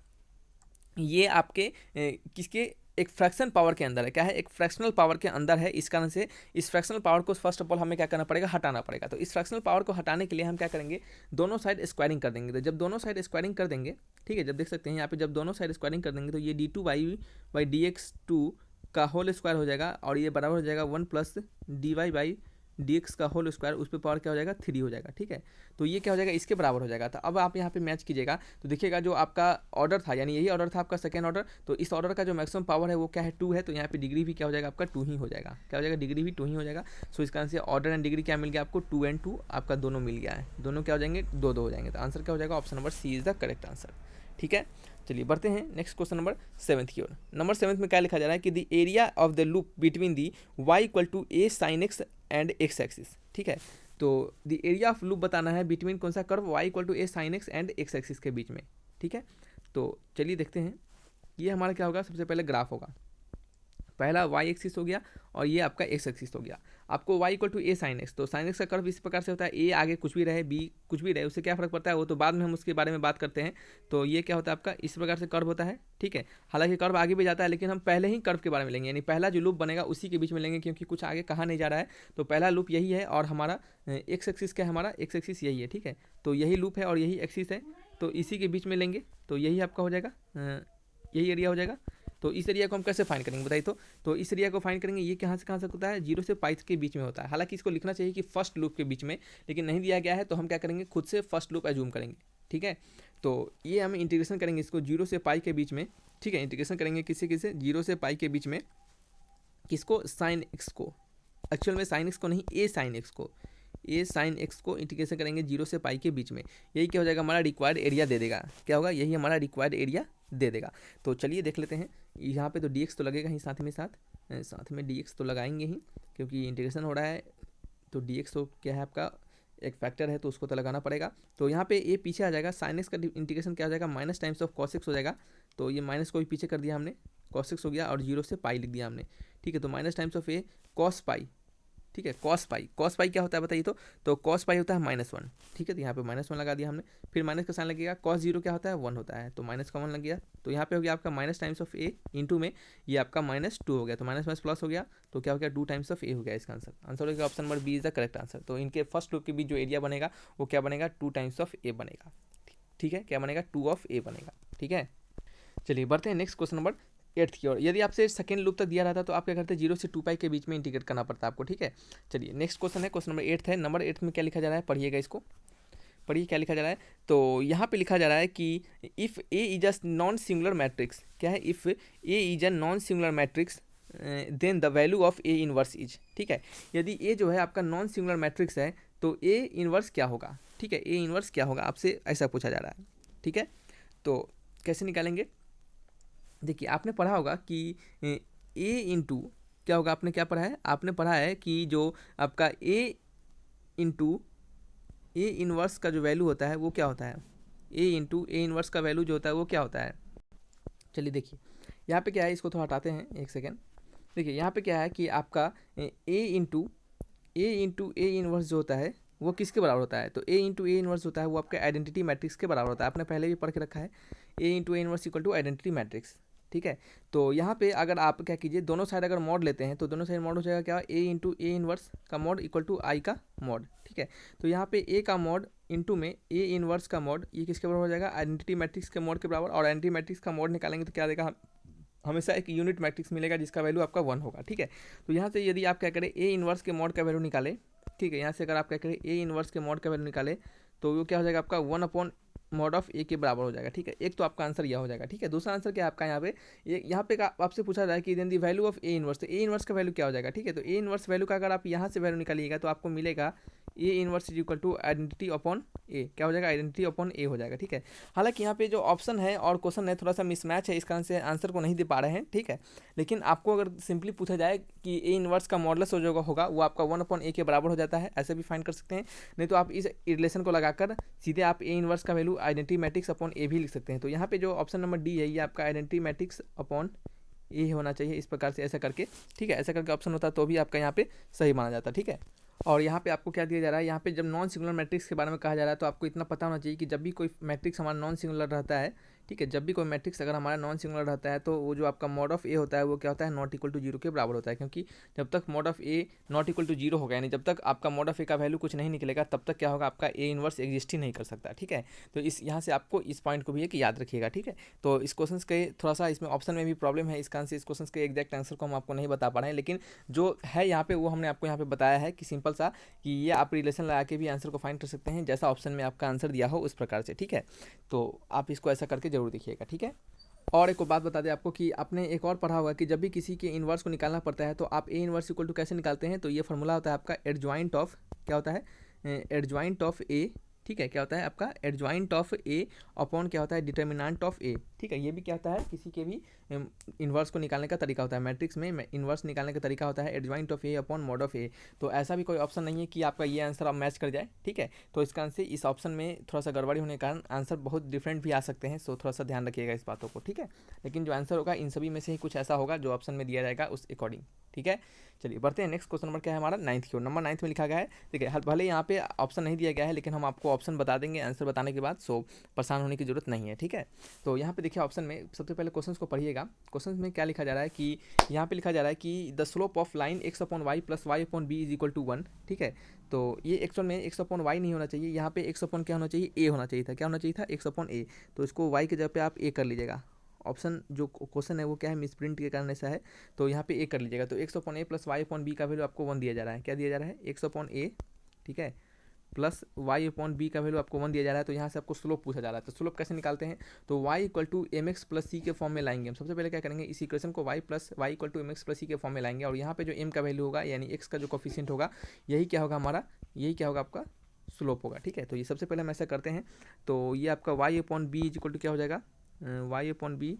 ये आपके किसके एक फ्रैक्शन पावर के अंदर है, क्या है, एक फ्रैक्शनल पावर के अंदर है। इस कारण से इस फ्रैक्शनल पावर को फर्स्ट ऑफ ऑल हमें क्या करना पड़ेगा, हटाना पड़ेगा। तो इस फ्रैक्शनल पावर को हटाने के लिए हम क्या करेंगे, दोनों साइड स्क्वायरिंग कर देंगे। तो जब दोनों साइड स्क्वायरिंग कर देंगे, ठीक है, जब देख सकते हैं यहाँ पे जब दोनों साइड स्क्वायरिंग कर देंगे तो ये d2y/dx 2 का होल स्क्वायर हो जाएगा, और ये बराबर हो जाएगा 1 प्लस dy/dx का होल स्क्वायर, उस पर पावर क्या हो जाएगा 3 हो जाएगा, ठीक है। तो ये क्या हो जाएगा, इसके बराबर हो जाएगा। तो अब आप यहाँ पे मैच कीजिएगा तो देखिएगा जो आपका ऑर्डर था, यानी यही ऑर्डर था आपका सेकेंड ऑर्डर, तो इस ऑर्डर का जो मैक्सिमम पावर है वो क्या है 2 है, तो यहाँ पे डिग्री भी क्या हो जाएगा आपका 2 ही हो जाएगा, क्या हो जाएगा, डिग्री भी 2 ही हो जाएगा। सो इसका आंसर ऑर्डर एंड डिग्री क्या मिल गया आपको, 2 and 2 आपका दोनों मिल गया है, दोनों क्या हो जाएंगे 2-2 हो जाएंगे। तो आंसर क्या हो जाएगा, option number C is the correct answer, ठीक है। चलिए बढ़ते हैं नेक्स्ट क्वेश्चन नंबर 7 की ओर। नंबर 7 में क्या लिखा जा रहा है कि the area of the loop between the y equal to a sin x and x axis, ठीक है। तो द एरिया ऑफ लूप बताना है बिटवीन कौन सा curve, y equal to a sin x and x axis के बीच में, ठीक है। तो चलिए देखते हैं ये हमारा क्या होगा, सबसे पहले ग्राफ होगा। पहला y एक्सिस हो गया और ये आपका x एक्सिस हो गया। आपको y equal to a sin x, तो sin x का कर्व इस प्रकार से होता है, a आगे कुछ भी रहे b कुछ भी रहे उससे क्या फ़र्क पड़ता है, वो तो बाद में हम उसके बारे में बात करते हैं। तो ये क्या होता है आपका, इस प्रकार से कर्व होता है, ठीक है। हालांकि कर्व आगे भी जाता है लेकिन हम पहले ही कर्व के बारे में लेंगे, यानी पहला जो लूप बनेगा उसी के बीच में लेंगे, क्योंकि कुछ आगे कहा नहीं जा रहा है। तो पहला लूप यही है और हमारा एक्स एक्सिस क्या है, हमारा एक्स एक्सिस यही है, ठीक है। तो यही लूप है और यही एक्सिस है, तो इसी के बीच में लेंगे, तो यही आपका हो जाएगा, यही एरिया हो जाएगा। तो इस एरिया को हम कैसे फाइंड करेंगे बताइए। तो इस एरिया को फाइंड करेंगे, ये कहाँ से होता है, 0 से पाई के बीच में होता है। हालांकि इसको लिखना चाहिए कि फर्स्ट लूप के बीच में, लेकिन नहीं दिया गया है, तो हम क्या करेंगे, खुद से फर्स्ट लूप एज्यूम करेंगे, ठीक है। तो ये हम इंटीग्रेशन करेंगे इसको 0 से पाई के बीच में, ठीक है। इंटीग्रेशन करेंगे किसी 0 से पाई के बीच में, किसको, साइन एक्स को, एक्चुअल में साइन एक्स को नहीं, ए साइन एक्स को, ए साइन एक्स को इंटीग्रेशन करेंगे 0 से पाई के बीच में। यही क्या हो जाएगा, हमारा रिक्वायर्ड एरिया दे देगा। क्या होगा, यही हमारा रिक्वायर्ड एरिया दे देगा। तो चलिए देख लेते हैं, यहाँ पे तो dx तो लगेगा ही, साथ में dx तो लगाएंगे ही, क्योंकि इंटीग्रेशन हो रहा है। तो dx तो क्या है आपका, एक फैक्टर है, तो उसको तो लगाना पड़ेगा। तो यहाँ पे ये पीछे आ जाएगा, साइन एक्स का इंटीग्रेशन क्या हो जाएगा, minus times of cos x हो जाएगा। तो ये माइनस को भी पीछे कर दिया हमने, कॉस एक्स हो गया और 0 से पाई लिख दिया हमने, ठीक है। तो minus times of A cos pi, ठीक है। कॉस पाई क्या होता है बताइए। तो कॉस पाई होता है -1, ठीक है। तो यहाँ पे -1 लगा दिया हमने, फिर माइनस का साइन लगेगा, कॉस 0 क्या होता है, 1 होता है, तो माइनस का 1 लग गया। तो यहाँ पे हो गया आपका minus times of A into में ये आपका -2 हो गया, तो माइनस प्लस हो गया, तो क्या हो गया, 2 टाइम्स ऑफ ए हो गया इसका आंसर हो गया। Option number B is the correct answer. तो इनके फर्स्ट लूप के बीच जो एरिया बनेगा वो क्या बनेगा, 2 टाइम्स ऑफ ए बनेगा, ठीक है। क्या बनेगा, 2 ऑफ ए बनेगा, ठीक है। चलिए बढ़ते हैं नेक्स्ट क्वेश्चन नंबर 8 की ओर। यदि आपसे सेकंड लूप तक दिया रहता तो आप क्या करते हैं, 0 से 2 पाई के बीच में इंटीग्रेट करना पड़ता है आपको, ठीक है। चलिए नेक्स्ट क्वेश्चन है, क्वेश्चन नंबर 8 है। नंबर 8 में क्या लिखा जा रहा है, पढ़िएगा इसको, पढ़िए क्या लिखा जा रहा है। तो यहाँ पे लिखा जा रहा है कि if A is a non singular matrix, क्या है, if A is a non singular matrix then the value of A inverse is, ठीक है। यदि ए जो है आपका नॉन सिंगुलर मैट्रिक्स है तो ए इनवर्स क्या होगा, ठीक है। ए इनवर्स क्या होगा आपसे ऐसा पूछा जा रहा है, ठीक है। तो कैसे निकालेंगे, देखिए आपने पढ़ा होगा कि ए इंटू क्या होगा, आपने क्या पढ़ा है, आपने पढ़ा है कि जो आपका ए इंटू ए इनवर्स का जो वैल्यू होता है वो क्या होता है, ए इंटू ए इनवर्स का वैल्यू जो होता है वो क्या होता है। चलिए देखिए यहाँ पे क्या है, इसको थोड़ा हटाते हैं एक सेकेंड। देखिए यहाँ पे क्या है कि आपका ए इंटू ए इनवर्स जो होता है वो किसके बराबर होता है, तो ए इंटू ए इनवर्स होता है वो आपका आइडेंटिटी मैट्रिक्स के बराबर होता है। आपने पहले भी पढ़ के रखा है, A into A inverse equal to identity matrix, ठीक है। तो यहाँ पे अगर आप क्या कीजिए, दोनों साइड अगर मॉड लेते हैं तो दोनों साइड मॉड हो जाएगा क्या, ए इंटू ए इनवर्स का मॉड इक्वल टू आई का मॉड, ठीक है। तो यहाँ पे ए का मॉड इंटू में ए इनवर्स का मॉड, ये किसके बराबर हो जाएगा, आइडेंटिटी मैट्रिक्स के मॉड के बराबर। और आइडेंटिटी मैट्रिक्स का मॉड निकालेंगे तो क्या देगा, हमेशा एक यूनिट मैट्रिक्स मिलेगा जिसका वैल्यू आपका 1 होगा, ठीक है। तो यहाँ से यदि आप क्या करें, ए इनवर्स के मॉड का वैल्यू निकाले, ठीक है। यहाँ से अगर आप क्या करें, ए इनवर्स के मॉड का वैल्यू निकाले तो वो क्या हो जाएगा आपका 1 अपॉन मॉड ऑफ ए के बराबर हो जाएगा, ठीक है। एक तो आपका आंसर यह हो जाएगा, ठीक है। दूसरा आंसर क्या है आपका, यहाँ पे आपसे पूछा जाए कि then the value of A inverse, तो ए इनवर्स का वैल्यू क्या हो जाएगा, ठीक है। तो ए इनवर्स वैल्यू का अगर आप यहाँ से वैल्यू निकालिएगा तो आपको मिलेगा A inverse is equal to identity upon A, क्या हो जाएगा, आइडेंटिटी अपॉन ए हो जाएगा, ठीक है। हालांकि यहाँ पे जो ऑप्शन है और क्वेश्चन है थोड़ा सा मिसमैच है, इस कारण से आंसर को नहीं दे पा रहे हैं, ठीक है। लेकिन आपको अगर सिंपली पूछा जाए कि ए इनवर्स का मॉडलस जो होगा वो आपका 1 अपॉन ए के बराबर हो जाता है, ऐसे भी फाइंड कर सकते हैं। नहीं तो आप इस रिलेशन को लगाकर सीधे आप ए इनवर्स का वैल्यू आइडेंटिटी मैट्रिक्स अपॉन ए भी लिख सकते हैं। तो यहाँ पे जो ऑप्शन नंबर डी है ये आपका आइडेंटिटी मैट्रिक्स अपॉन ए होना चाहिए, इस प्रकार से ऐसा करके, ठीक है। ऐसा करके ऑप्शन होता तो भी आपका यहाँ पे सही माना जाता, ठीक है। और यहाँ पे आपको क्या दिया जा रहा है, यहाँ पे जब नॉन सिंगुलर मैट्रिक्स के बारे में कहा जा रहा है तो आपको इतना पता होना चाहिए कि जब भी कोई मैट्रिक्स हमारा नॉन सिंगुलर रहता है, ठीक है, जब भी कोई मैट्रिक्स अगर हमारा नॉन सिंगुलर रहता है तो वो जो आपका मॉड ऑफ ए होता है वो क्या होता है, नॉट इक्वल टू 0 के बराबर होता है। क्योंकि जब तक mod of A not equal to 0 होगा, यानी जब तक आपका मॉड ऑफ ए का वैल्यू कुछ नहीं निकलेगा तब तक क्या होगा, आपका ए इनवर्स एग्जिस्ट ही नहीं कर सकता, ठीक है। तो इस यहाँ से आपको इस पॉइंट को भी एक याद रखिएगा, ठीक है। तो इस क्वेश्चन के थोड़ा सा इसमें ऑप्शन में भी प्रॉब्लम है, इस कारण से इस क्वेश्चन के एग्जैक्ट आंसर को हम आपको नहीं बता पा रहे हैं, लेकिन जो है यहाँ पे वो हमने आपको यहाँ पे बताया है कि सिंपल सा कि ये आप रिलेशन लगा के भी आंसर को फाइंड कर सकते हैं, जैसा ऑप्शन में आपका आंसर दिया हो उस प्रकार से, ठीक है। तो आप इसको ऐसा करके जरूर देखिएगा, ठीक है। और एक बात बता दें आपको कि आपने एक और पढ़ा होगा कि जब भी किसी के इन्वर्स को निकालना पड़ता है तो आप ए इन्वर्स इक्वल टू कैसे निकालते हैं, तो ये फॉर्मूला होता है आपका एडजॉइंट ऑफ, क्या होता है, एडजॉइंट ऑफ ए, ठीक है। क्या होता है आपका एडजॉइंट ऑफ ए अपॉन क्या होता है, डिटर्मिनेंट ऑफ ए, ठीक है। ये भी क्या होता है, किसी के भी इन्वर्स को निकालने का तरीका होता है, मैट्रिक्स में इन्वर्स निकालने का तरीका होता है adjoint of A upon mod of A. तो ऐसा भी कोई ऑप्शन नहीं है कि आपका ये आंसर अब मैच कर जाए, ठीक है। तो इसका आंसर इस ऑप्शन में थोड़ा सा गड़बड़ी होने के कारण आंसर बहुत डिफरेंट भी आ सकते हैं, सो थोड़ा सा ध्यान रखिएगा इस बातों को, ठीक है। लेकिन जो आंसर होगा इन सभी में से ही कुछ ऐसा होगा जो ऑप्शन में दिया जाएगा उस अकॉर्डिंग, ठीक है। चलिए बढ़ते हैं, नेक्स्ट क्वेश्चन नंबर क्या है हमारा 9th की ओर। नंबर 9th में लिखा गया है, ठीक है, भले यहाँ पे ऑप्शन नहीं दिया गया है लेकिन हम आपको ऑप्शन बता देंगे आंसर बताने के बाद, सो परेशान होने की जरूरत नहीं है, ठीक है। तो यहाँ पे देखिए ऑप्शन में सबसे पहले क्वेश्चन को पढ़िएगा। क्वेश्चन में क्या लिखा जा रहा है कि यहाँ पे लिखा जा रहा है कि the slope of line x upon Y plus Y upon B is equal to 1, ठीक है। तो ये एक्स में x अपॉन वाई नहीं होना चाहिए, यहाँ पे x अपॉन क्या होना चाहिए, a होना चाहिए था। क्या होना चाहिए था, x अपॉन a। तो इसको y के जगह पे आप a कर लीजिएगा। ऑप्शन जो क्वेश्चन है वो क्या है, मिस प्रिंट के कारण ऐसा है, तो यहाँ पे a कर लीजिएगा। तो x upon a plus Y upon B का वैल्यू आपको 1 दिया जा रहा है। क्या दिया जा रहा है, x अपॉन a, ठीक है, प्लस वाई अपॉन बी का वैल्यू आपको 1 दिया जा रहा है। तो यहाँ से आपको स्लोप पूछा जा रहा है, तो स्लोप कैसे निकालते हैं, तो y equal to M X plus C के फॉर्म में लाएंगे हम। सबसे पहले क्या करेंगे, इस इक्वेशन को y equal to M X plus C के फॉर्म में लाएंगे, और यहाँ पे जो m का वैल्यू होगा यानी x का जो कोफिशिएंट होगा, यही क्या होगा हमारा, यही क्या होगा आपका स्लोप होगा, ठीक है। तो ये सबसे पहले हम ऐसा करते हैं, तो ये आपका y upon B is equal to क्या हो जाएगा, y अपॉन बी,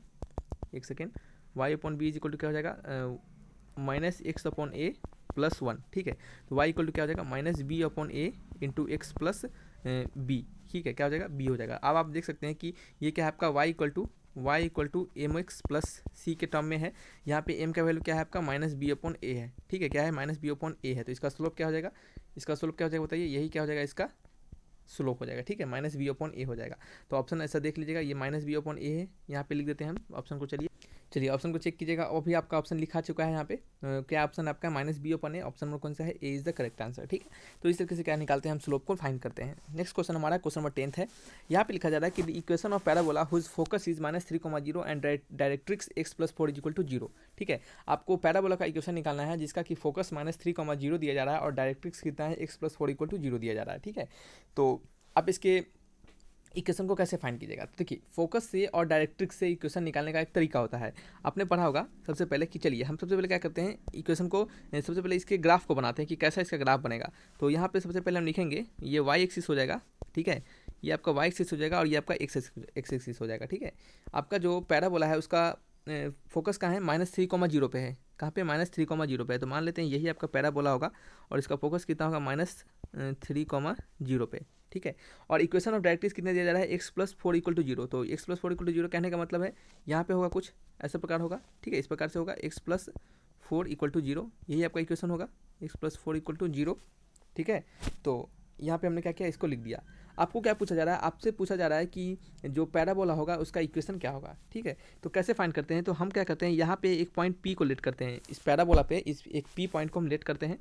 एक second, y upon B is equal to क्या हो जाएगा, minus X upon A plus 1, ठीक है। तो y इक्वल टू क्या हो जाएगा, माइनस बी अपॉन ए इंटू एक्स प्लस बी, ठीक है। क्या हो जाएगा, b हो जाएगा। अब आप देख सकते हैं कि ये क्या है आपका y equal to M X plus C के टर्म में है। यहाँ पे m का वैल्यू क्या है आपका, माइनस बी अपॉन ए है, ठीक है। क्या है, माइनस बी अपॉन ए है। तो इसका स्लोप क्या हो जाएगा, इसका स्लोप क्या हो जाएगा बताइए, यही क्या हो जाएगा, इसका स्लोप हो जाएगा, ठीक है, माइनस बी अपॉन ए हो जाएगा। तो ऑप्शन ऐसा देख लीजिएगा, ये माइनस बी अपॉन ए है, यहाँ पे लिख देते हैं हम ऑप्शन को। चलिए ऑप्शन को चेक कीजिएगा, और भी आपका ऑप्शन लिखा चुका है यहाँ पे। क्या ऑप्शन आपका माइनस बी अपॉन ए, ऑप्शन नंबर कौन सा है, ए इज द करेक्ट आंसर, ठीक है। तो इस तरीके से क्या निकालते हैं हम, स्लोप को फाइंड करते हैं। नेक्स्ट क्वेश्चन हमारा क्वेश्चन नंबर 10th है। यहाँ पे लिखा जा रहा है कि the equation of parabola whose focus is -3,0 and directrix x + 4 = 0, ठीक है। आपको पैराबोला का इक्वेशन निकालना है जिसका कि फोकस -3,0 दिया जा रहा है और डायरेक्ट्रिक्स कितना है, x + 4 = 0 दिया जा रहा है, ठीक है। तो आप इसके इक्वेशन को कैसे फाइंड कीजिएगा, तो देखिए फोकस से और डायरेक्ट्रिक्स से इक्वेशन निकालने का एक तरीका होता है, आपने पढ़ा होगा सबसे पहले कि चलिए हम सबसे पहले क्या करते हैं, इक्वेशन को सबसे पहले इसके ग्राफ को बनाते हैं कि कैसा इसका ग्राफ बनेगा। तो यहाँ पे सबसे पहले हम लिखेंगे, ये y एक्सिस हो जाएगा, ठीक है, ये आपका y एक्सिस हो जाएगा और ये आपका x एक्सिस हो जाएगा, ठीक है। आपका जो पैराबोला है उसका फोकस कहाँ है, -3,0 पे है। कहाँ पे, -3,0 पे है। तो मान लेते हैं यही आपका पैराबोला होगा और इसका फोकस कितना होगा, -3,0 पे, ठीक है। और इक्वेशन ऑफ डायरेक्ट्रिक्स कितने दिया जा रहा है, x + 4 = 0। तो x + 4 = 0 कहने का मतलब है यहाँ पे होगा कुछ ऐसा प्रकार होगा, ठीक है, इस प्रकार से होगा, x + 4 = 0, यही आपका इक्वेशन होगा, x + 4 = 0, ठीक है। तो यहाँ पे हमने क्या किया, इसको लिख दिया। आपको क्या पूछा जा रहा है, आपसे पूछा जा रहा है कि जो पैराबोला होगा उसका इक्वेशन क्या होगा, ठीक है। तो कैसे फाइंड करते हैं, तो हम क्या करते हैं, यहाँ पे एक पॉइंट P को लेट करते हैं, इस पैराबोला पे इस एक P पॉइंट को हम लेट करते हैं।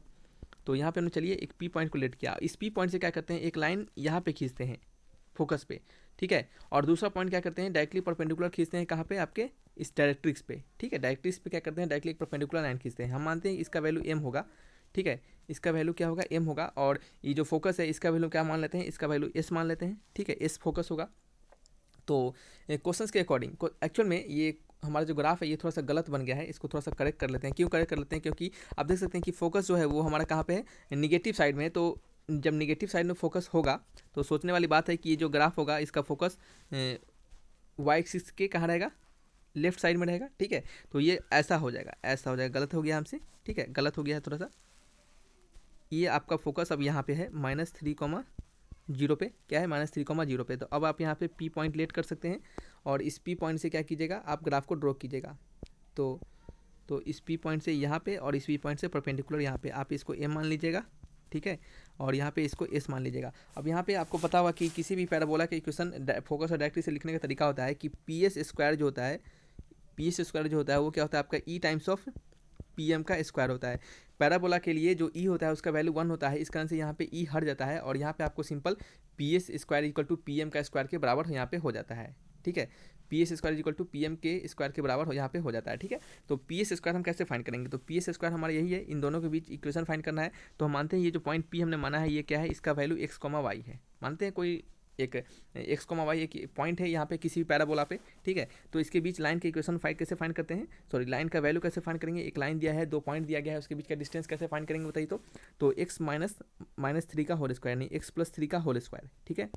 तो यहाँ पे हमने चलिए एक P पॉइंट को लेट किया, इस P पॉइंट से क्या करते हैं, एक लाइन यहाँ पे खींचते हैं फोकस पे, ठीक है। और दूसरा पॉइंट क्या करते हैं, डायरेक्टली परपेंडिकुलर खींचते हैं, कहाँ पे, आपके इस डायरेक्ट्रिक्स पे, ठीक है। डायरेक्ट्रिक्स पे क्या करते हैं, डायरेक्टली एक परपेंडिकुलर लाइन खींचते हैं। हम मानते हैं इसका वैल्यू m होगा, ठीक है, इसका वैल्यू क्या होगा, m होगा। और ये जो फोकस है इसका वैल्यू क्या मान लेते हैं, इसका वैल्यू s मान लेते हैं, ठीक है, s फोकस होगा। तो क्वेश्चंस के अकॉर्डिंग एक्चुअल में ये हमारा जो ग्राफ है ये थोड़ा सा गलत बन गया है, इसको थोड़ा सा करेक्ट कर लेते हैं। क्यों करेक्ट कर लेते हैं, क्योंकि आप देख सकते हैं कि फोकस जो है वो हमारा कहाँ पे है, निगेटिव साइड में है। तो जब निगेटिव साइड में फोकस होगा तो सोचने वाली बात है कि ये जो ग्राफ होगा इसका फोकस y एक्सिस के कहाँ रहेगा, लेफ्ट साइड में रहेगा, ठीक है। तो ये ऐसा हो जाएगा, ऐसा हो जाएगा, गलत हो गया हमसे, ठीक है, गलत हो गया है थोड़ा सा। ये आपका फोकस अब यहाँ पे है -3,0 पे, क्या है, -3,0 पे। तो अब आप यहाँ पे P पॉइंट लेट कर सकते हैं और इस P पॉइंट से क्या कीजिएगा, आप ग्राफ को ड्रॉ कीजिएगा। तो इस P पॉइंट से यहाँ पे और इस P पॉइंट से परपेंडिकुलर यहाँ पे आप इसको m मान लीजिएगा, ठीक है, और यहाँ पे इसको s मान लीजिएगा। अब यहाँ पे आपको पता होगा कि किसी भी पैराबोला के इक्वेशन फोकस और डायरेक्ट्रिक्स से लिखने का तरीका होता है कि PS² जो होता है, PS² जो होता है वो क्या होता है आपका e टाइम्स ऑफ PM का स्क्वायर होता है। पैराबोला के लिए जो e होता है उसका वैल्यू 1 होता है, इस कारण से यहाँ पे e हट जाता है और यहाँ पे आपको सिंपल PS² = PM का स्क्वायर के बराबर यहाँ पे हो जाता है, ठीक है। PS² = PM के स्क्वायर के बराबर यहाँ पे हो जाता है, ठीक है। तो PS² हम कैसे फाइंड करेंगे, तो PS² हमारा यही है, इन दोनों के बीच इक्वेशन फाइंड करना है। तो हम मानते हैं ये जो पॉइंट P हमने माना है ये क्या है, इसका वैल्यू x, y है। मानते हैं कोई एक x, y एक पॉइंट है यहाँ पे किसी भी पैराबोला पे, ठीक है। तो इसके बीच लाइन के इक्वेशन कैसे फाइंड करते हैं, सॉरी लाइन का वैल्यू कैसे फाइंड करेंगे, एक लाइन दिया है, 2 पॉइंट दिया गया है, उसके बीच का डिस्टेंस कैसे फाइंड करेंगे बताइए। तो x -3 का होल स्क्वायर, यानी x + 3 का होल स्क्वायर, ठीक है।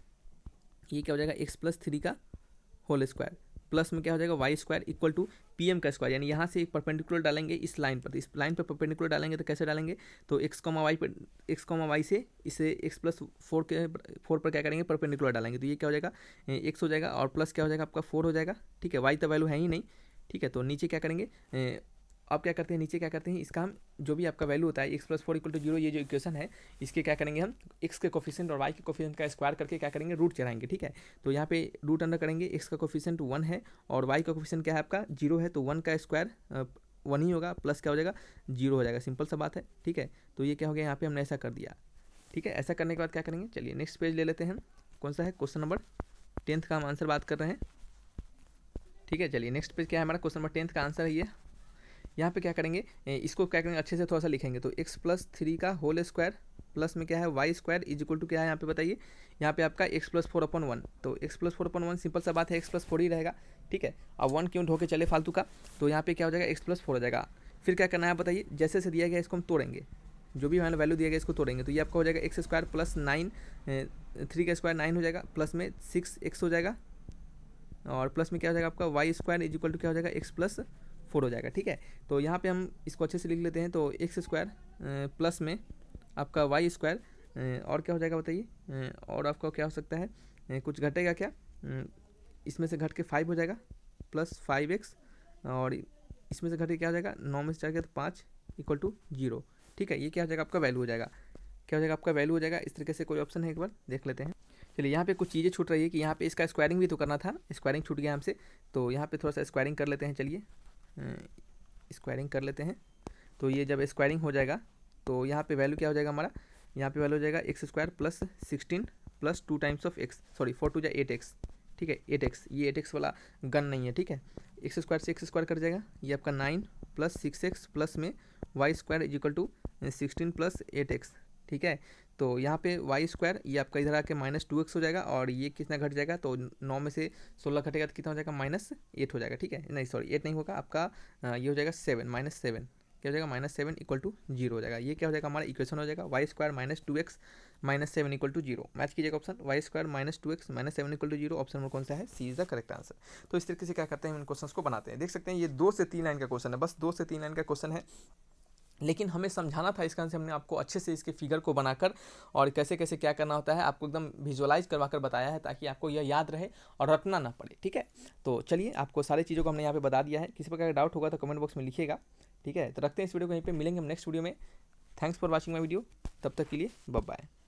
ये क्या हो जाएगा, x + 3 का होल स्क्वायर, प्लस में क्या हो जाएगा Y square equal to P M का स्क्वायर, यानी यहाँ से एक परपेंडिकुलर डालेंगे इस लाइन पर, तो इस लाइन पर परपेंडिकुलर डालेंगे तो कैसे डालेंगे, तो एक्स कॉमा वाई से इसे एक्स प्लस 4 पर क्या करेंगे परपेंडिकुलर डालेंगे, तो ये क्या हो जाएगा एक्स हो जाएगा और प्लस क्या हो जाएगा आपका 4 हो जाएगा, ठीक है। वाई तो वैल्यू है ही नहीं, ठीक है। तो नीचे क्या करेंगे, आप क्या करते हैं नीचे क्या करते हैं, इसका हम जो भी आपका वैल्यू होता है एक्स प्लस 4 इक्वल टू 0, ये जो इक्वेशन है इसके क्या करेंगे हम एक्स के कोफिशिएंट और वाई के कोफिशिएंट का स्क्वायर करके क्या करेंगे रूट चढ़ाएंगे, ठीक है। तो यहाँ पे रूट अंडर करेंगे, एक्स का कोफिशिएंट 1 है और वाई का कोफिशिएंट क्या है आपका 0 है, तो 1 का स्क्वायर 1 ही होगा, प्लस क्या हो जाएगा 0 हो जाएगा, सिंपल सा बात है, ठीक है। तो ये क्या हो गया यहाँ पे हमने ऐसा कर दिया, ठीक है। ऐसा करने के बाद क्या करेंगे, चलिए नेक्स्ट पेज ले लेते हैं, कौन सा है क्वेश्चन नंबर 10th का हम आंसर बात कर रहे हैं, ठीक है। चलिए नेक्स्ट पेज क्या है हमारा, क्वेश्चन नंबर 10th का आंसर है ये। यहाँ पे क्या करेंगे, इसको क्या करेंगे अच्छे से थोड़ा सा लिखेंगे, तो एक्स प्लस 3 का होल स्क्वायर प्लस में क्या है Y square is equal to क्या है यहाँ पे बताइए, यहाँ पे आपका एक्स प्लस 4/1, तो एक्स प्लस 4/1 सिंपल सा बात है एक्स प्लस 4 ही रहेगा, ठीक है। अब 1 क्यों ढोके चले फालतू का, तो यहाँ पे क्या हो जाएगा एक्स प्लस 4 हो जाएगा। फिर क्या करना है बताइए, जैसे से दिया गया इसको हम तोड़ेंगे, जो भी हमारा वैल्यू दिया गया इसको तोड़ेंगे, तो ये आपका हो जाएगा एक्स स्क्वायर प्लस 9, 3 का स्क्वायर 9 हो जाएगा, प्लस में 6 एक्स हो जाएगा और प्लस में क्या हो जाएगा आपका Y square is equal to क्या हो जाएगा एक्स प्लस 4 हो जाएगा, ठीक है। तो यहाँ पे हम इसको अच्छे से लिख लेते हैं, तो एक्स स्क्वायर प्लस में आपका वाई स्क्वायर और क्या हो जाएगा बताइए, और आपका क्या हो सकता है कुछ घटेगा क्या, इसमें से घट के 5 हो जाएगा प्लस 5x और इसमें से घट के क्या हो जाएगा 9 में से 4 गया तो 5 इक्वल टू 0, ठीक है। ये क्या हो जाएगा आपका वैल्यू हो जाएगा, क्या हो जाएगा आपका वैल्यू हो जाएगा। इस तरीके से कोई ऑप्शन है एक बार देख लेते हैं। चलिए यहाँ पे कुछ चीज़ें छूट रही है कि यहाँ पे इसका स्क्वायरिंग भी तो करना था, स्क्वायरिंग छूट गया हमसे, तो यहाँ पे थोड़ा सा स्क्वायरिंग कर लेते हैं, चलिए स्क्वायरिंग कर लेते हैं। तो ये जब स्क्वायरिंग हो जाएगा तो यहाँ पे वैल्यू क्या हो जाएगा हमारा, यहाँ पे वैल्यू हो जाएगा X square plus 16 plus 2 times of X, sorry 4 टू जा 8x, ठीक है 8x, ये 8x वाला गन नहीं है, ठीक है। एक्स स्क्वायर से एक्स स्क्वायर कर जाएगा, ये आपका 9 प्लस 6x प्लस में Y square is equal to 16 plus 8x, ठीक है। तो यहाँ पे वाई स्क्वायर ये आपका इधर आके -2x हो जाएगा और ये कितना घट जाएगा, तो 9 में से 16 घटेगा तो कितना हो जाएगा -8 हो जाएगा, ठीक है। नहीं सॉरी 8 नहीं होगा आपका, ये हो जाएगा 7 -7, क्या हो जाएगा -7 इक्वल टू 0 हो जाएगा। ये क्या हो जाएगा हमारा इक्वेशन हो जाएगा Y square -2x -7 equal to 0। Match कीजिएगा option Y square -2x -7 equal to 0, option number कौन सा है, C is the correct answer. तो इस तरीके से क्या करते हैं, इन क्वेश्चन को बनाते हैं। देख सकते हैं ये 2 से 3 लाइन का क्वेश्चन है, बस 2 से 3 लाइन का क्वेश्चन है, लेकिन हमें समझाना था इसका, हमने आपको अच्छे से इसके फिगर को बनाकर और कैसे कैसे क्या करना होता है आपको एकदम विजुअलाइज करवाकर बताया है, ताकि आपको यह याद रहे और रटना ना पड़े, ठीक है। तो चलिए आपको सारी चीज़ों को हमने यहाँ पे बता दिया है, किसी प्रकार का डाउट होगा तो कमेंट बॉक्स में लिखिएगा, ठीक है। तो रखते हैं इस वीडियो को यहीं पे, मिलेंगे हम नेक्स्ट वीडियो में। Thanks for watching my video, तब तक के लिए बाय बाय।